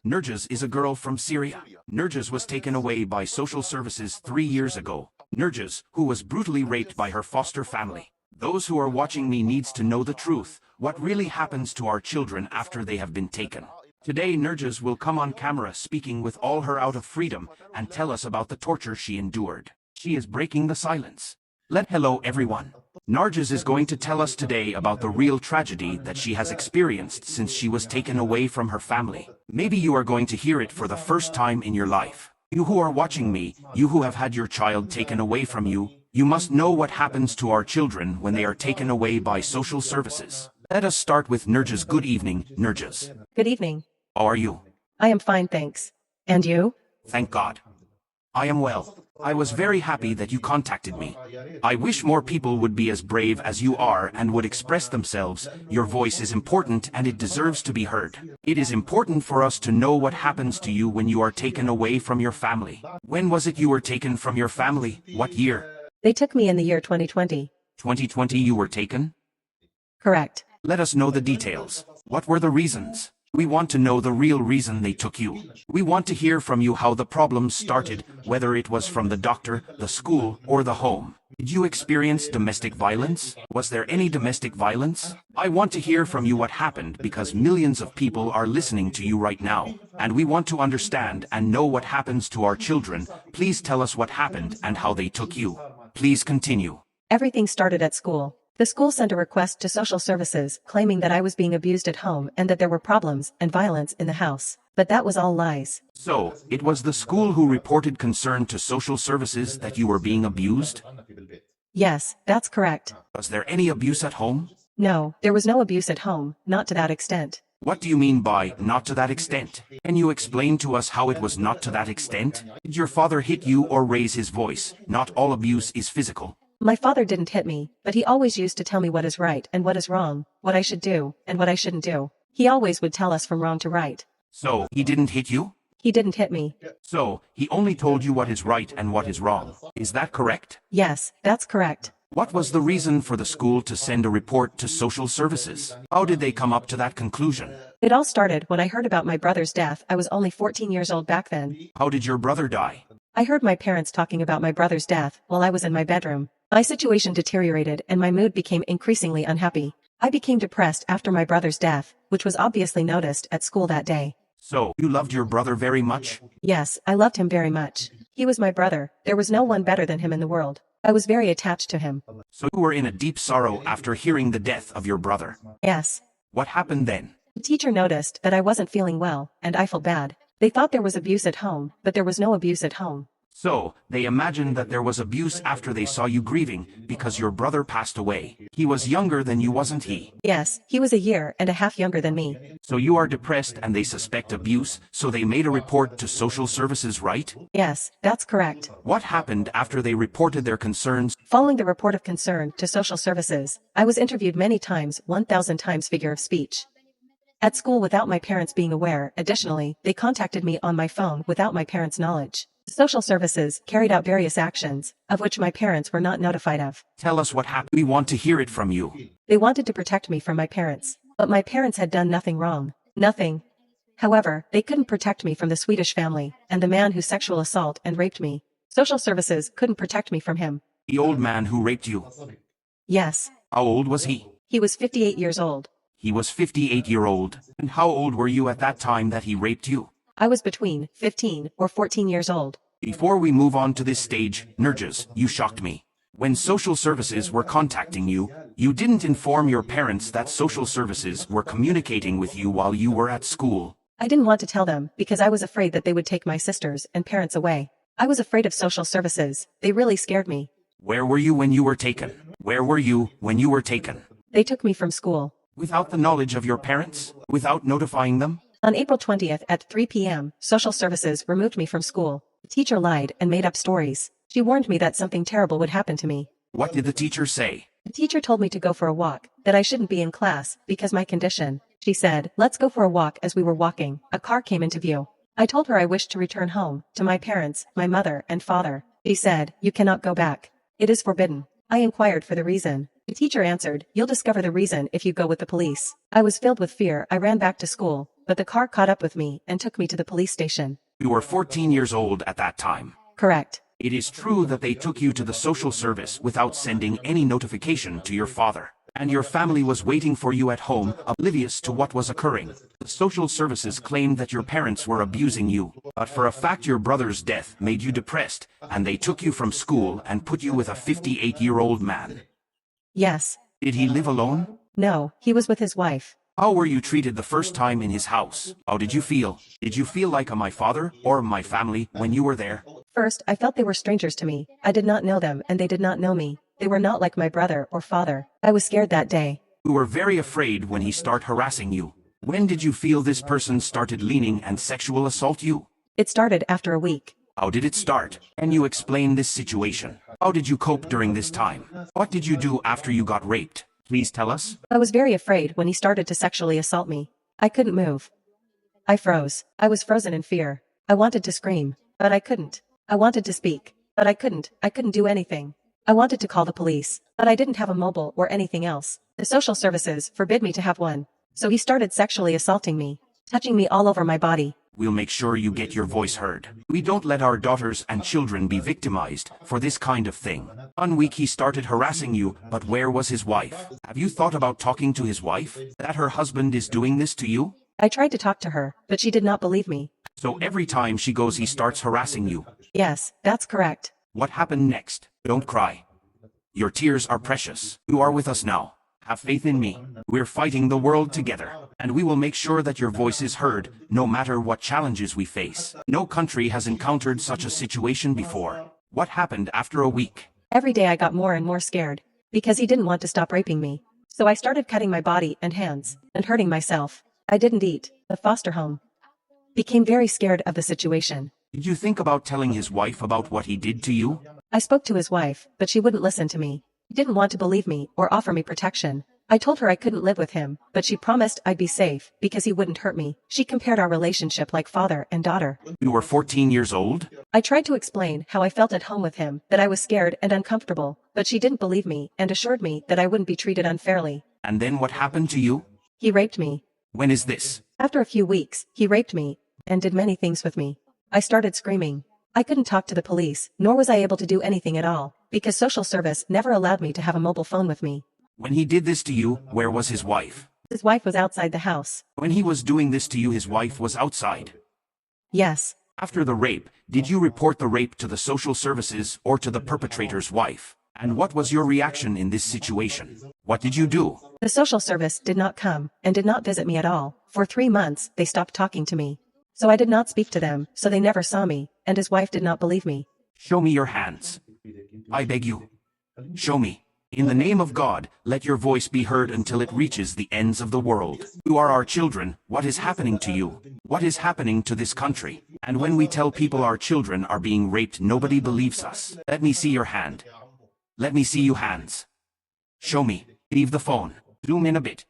Nurjaz is a girl from Syria. Nurjaz was taken away by social services 3 years ago. Nurjaz, who was brutally raped by her foster family. Those who are watching me needs to know the truth, what really happens to our children after they have been taken. Today Nurjaz will come on camera speaking with all her out of freedom and tell us about the torture she endured. She is breaking the silence. Hello everyone. Nurjaz is going to tell us today about the real tragedy that she has experienced since she was taken away from her family. Maybe you are going to hear it for the first time in your life. You who are watching me, you who have had your child taken away from you, you must know what happens to our children when they are taken away by social services. Let us start with Nurjaz. Good evening, Nurjaz. Good evening. How are you? I am fine, thanks. And you? Thank God. I am well. I was very happy that you contacted me. I wish more people would be as brave as you are and would express themselves. Your voice is important and it deserves to be heard. It is important for us to know what happens to you when you are taken away from your family. When was it you were taken from your family? What year? They took me in the year 2020. 2020 you were taken? Correct. Let us know the details. What were the reasons? We want to know the real reason they took you. We want to hear from you how the problems started, whether it was from the doctor, the school, or the home. Did you experience domestic violence? Was there any domestic violence? I want to hear from you what happened because millions of people are listening to you right now. And we want to understand and know what happens to our children. Please tell us what happened and how they took you. Please continue. Everything started at school. The school sent a request to social services claiming that I was being abused at home and that there were problems and violence in the house. But that was all lies. So, it was the school who reported concern to social services that you were being abused? Yes, that's correct. Was there any abuse at home? No, there was no abuse at home, not to that extent. What do you mean by not to that extent? Can you explain to us how it was not to that extent? Did your father hit you or raise his voice? Not all abuse is physical. My father didn't hit me, but he always used to tell me what is right and what is wrong, what I should do and what I shouldn't do. He always would tell us from wrong to right. So, he didn't hit you? He didn't hit me. So, he only told you what is right and what is wrong. Is that correct? Yes, that's correct. What was the reason for the school to send a report to social services? How did they come up to that conclusion? It all started when I heard about my brother's death. I was only 14 years old back then. How did your brother die? I heard my parents talking about my brother's death while I was in my bedroom. My situation deteriorated and my mood became increasingly unhappy. I became depressed after my brother's death, which was obviously noticed at school that day. So, you loved your brother very much? Yes, I loved him very much. He was my brother. There was no one better than him in the world. I was very attached to him. So you were in a deep sorrow after hearing the death of your brother? Yes. What happened then? The teacher noticed that I wasn't feeling well, and I felt bad. They thought there was abuse at home, but there was no abuse at home. So, they imagined that there was abuse after they saw you grieving, because your brother passed away. He was younger than you, wasn't he? Yes, he was a year and a half younger than me. So you are depressed and they suspect abuse, so they made a report to social services, right? Yes, that's correct. What happened after they reported their concerns? Following the report of concern to social services, I was interviewed many times, 1,000 times figure of speech. At school without my parents being aware. Additionally, they contacted me on my phone without my parents' knowledge. Social services carried out various actions, of which my parents were not notified of. Tell us what happened. We want to hear it from you. They wanted to protect me from my parents, but my parents had done nothing wrong. Nothing. However, they couldn't protect me from the Swedish family, and the man who sexual assault and raped me. Social services couldn't protect me from him. The old man who raped you? Yes. How old was he? He was 58 years old. He was 58-year-old. And how old were you at that time that he raped you? I was between 15 or 14 years old. Before we move on to this stage, Nurjaz, you shocked me. When social services were contacting you, you didn't inform your parents that social services were communicating with you while you were at school. I didn't want to tell them because I was afraid that they would take my sisters and parents away. I was afraid of social services. They really scared me. Where were you when you were taken? Where were you when you were taken? They took me from school. Without the knowledge of your parents? Without notifying them? On April 20th at 3 p.m., social services removed me from school. The teacher lied and made up stories. She warned me that something terrible would happen to me. What did the teacher say? The teacher told me to go for a walk, that I shouldn't be in class because my condition. She said, "Let's go for a walk." As we were walking, a car came into view. I told her I wished to return home, to my parents, my mother and father. She said, "You cannot go back. It is forbidden." I inquired for the reason. The teacher answered, "You'll discover the reason if you go with the police." I was filled with fear. I ran back to school. but the car caught up with me and took me to the police station. You were 14 years old at that time. Correct. It is true that they took you to the social service without sending any notification to your father. And your family was waiting for you at home, oblivious to what was occurring. The social services claimed that your parents were abusing you, but for a fact your brother's death made you depressed, and they took you from school and put you with a 58-year-old man. Yes. Did he live alone? No, he was with his wife. How were you treated the first time in his house? How did you feel? Did you feel like my father or my family when you were there? First, I felt they were strangers to me. I did not know them and they did not know me. They were not like my brother or father. I was scared that day. You were very afraid when he started harassing you. When did you feel this person started leaning and sexual assault you? It started after a week. How did it start? Can you explain this situation? How did you cope during this time? What did you do after you got raped? Please tell us. I was very afraid when he started to sexually assault me. I couldn't move. I froze. I was frozen in fear. I wanted to scream, but I couldn't. I wanted to speak, but I couldn't. I couldn't do anything. I wanted to call the police, but I didn't have a mobile or anything else. The social services forbid me to have one. So he started sexually assaulting me, touching me all over my body. We'll make sure you get your voice heard. We don't let our daughters and children be victimized for this kind of thing. 1 week he started harassing you, but where was his wife? Have you thought about talking to his wife? That her husband is doing this to you? I tried to talk to her, but she did not believe me. So every time she goes he starts harassing you? Yes, that's correct. What happened next? Don't cry. Your tears are precious. You are with us now. Have faith in me. We're fighting the world together, and we will make sure that your voice is heard, no matter what challenges we face. No country has encountered such a situation before. What happened after a week? Every day I got more and more scared, because he didn't want to stop raping me. So I started cutting my body and hands, and hurting myself. I didn't eat. The foster home became very scared of the situation. Did you think about telling his wife about what he did to you? I spoke to his wife, but she wouldn't listen to me. She didn't want to believe me or offer me protection. I told her I couldn't live with him, but she promised I'd be safe because he wouldn't hurt me. She compared our relationship like father and daughter. You were 14 years old? I tried to explain how I felt at home with him, that I was scared and uncomfortable, but she didn't believe me and assured me that I wouldn't be treated unfairly. And then what happened to you? He raped me. When is this? After a few weeks, he raped me and did many things with me. I started screaming. I couldn't talk to the police, nor was I able to do anything at all, because social service never allowed me to have a mobile phone with me. When he did this to you, where was his wife? His wife was outside the house. When he was doing this to you, his wife was outside. Yes. After the rape, did you report the rape to the social services or to the perpetrator's wife? And what was your reaction in this situation? What did you do? The social service did not come and did not visit me at all. For 3 months, they stopped talking to me. So I did not speak to them, so they never saw me, and his wife did not believe me. Show me your hands. I beg you. Show me. In the name of God, let your voice be heard until it reaches the ends of the world. You are our children. What is happening to you? What is happening to this country? And when we tell people our children are being raped, nobody believes us. Let me see your hand. Let me see your hands. Show me. Leave the phone. Zoom in a bit.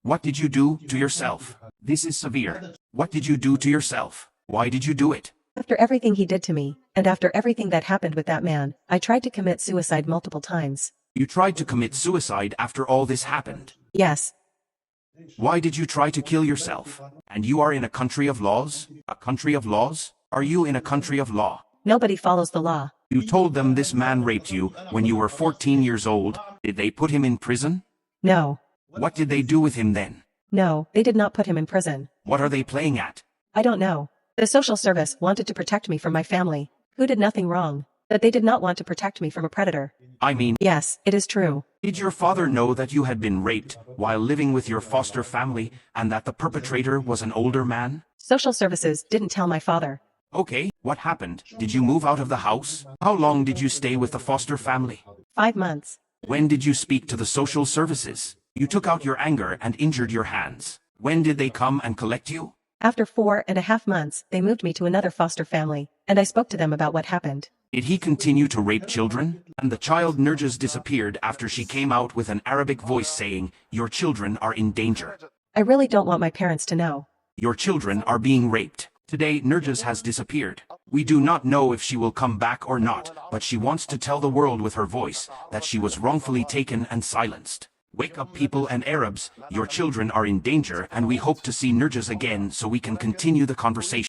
What did you do to yourself? This is severe. What did you do to yourself? Why did you do it? After everything he did to me, and after everything that happened with that man, I tried to commit suicide multiple times. You tried to commit suicide after all this happened? Yes. Why did you try to kill yourself? And you are in a country of laws? A country of laws? Are you in a country of law? Nobody follows the law. You told them this man raped you when you were 14 years old. Did they put him in prison? No. What did they do with him then? No, they did not put him in prison. What are they playing at? I don't know. The social service wanted to protect me from my family, who did nothing wrong, but they did not want to protect me from a predator. I mean, Yes, it is true. did your father know that you had been raped while living with your foster family and that the perpetrator was an older man? Social services didn't tell my father. Okay, what happened? Did you move out of the house? How long did you stay with the foster family? 5 months. When did you speak to the social services? You took out your anger and injured your hands. When did they come and collect you? After 4.5 months, they moved me to another foster family, and I spoke to them about what happened. Did he continue to rape children? And the child Nurjas disappeared after she came out with an Arabic voice saying, "Your children are in danger. I really don't want my parents to know. Your children are being raped." Today, Nurjas has disappeared. We do not know if she will come back or not, but she wants to tell the world with her voice that she was wrongfully taken and silenced. Wake up people and Arabs, your children are in danger and we hope to see Nerjas again so we can continue the conversation.